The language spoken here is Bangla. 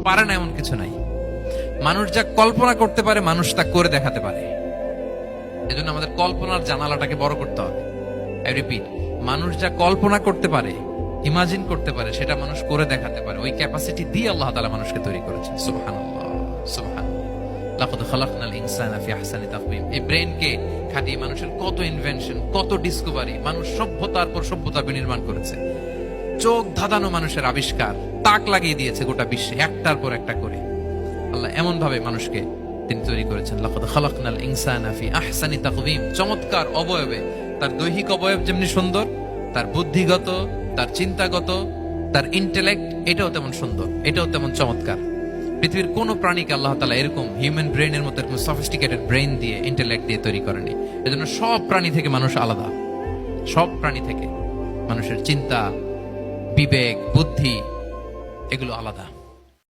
পারে না এমন কিছু নাই। মানুষ যা কল্পনা করতে পারে মানুষ তা করে দেখাতে পারে। এজন্য আমাদের কল্পনার জানালাটাকে বড় করতে হবে। আই রিপিট, মানুষ যা কল্পনা করতে পারে, ইমাজিন করতে পারে, সেটা মানুষ করে দেখাতে পারে। ওই ক্যাপাসিটি দিয়ে আল্লাহ তাআলা মানুষকে তৈরি করেছেন। সুবহানাল্লাহ, সুবহানাল্লাহ। লাকাদ খালাকনাল ইনসানা ফি আহসানি তাকওয়িম। এই ব্রেনকে খাটিয়ে মানুষের কত ইনভেনশন, কত ডিসকভারি, মানুষ সভ্যতার পর সভ্যতা বিনির্মাণ করেছে। চোখ ধাঁধানো মানুষের আবিষ্কার তাক লাগিয়ে দিয়েছে গোটা বিশ্বে, একটার পর একটা করে। আল্লাহ এমন ভাবে মানুষকে তিনি তৈরি করেছেন। লাকাদ খালাকনাল ইনসানা ফি আহসানি তাকওয়িম। চমৎকার অবয়বে, তার দৈহিক অবয়ব যেমনি সুন্দর, তার বুদ্ধিগত, তার চিন্তাগত, তার ইন্টেলেক্ট, এটাও তেমন সুন্দর, এটাও তেমন চমৎকার। পৃথিবীর কোন প্রাণীকে আল্লাহ তাআলা এরকম হিউম্যান ব্রেনের মতো এরকম সফিস্টিকেটেড ব্রেন দিয়ে, ইন্টেলেক্ট দিয়ে তৈরি করেনি। এজন্য সব প্রাণী থেকে মানুষ আলাদা। সব প্রাণী থেকে মানুষের চিন্তা, বিবেক, বুদ্ধি এগুলো আলাদা।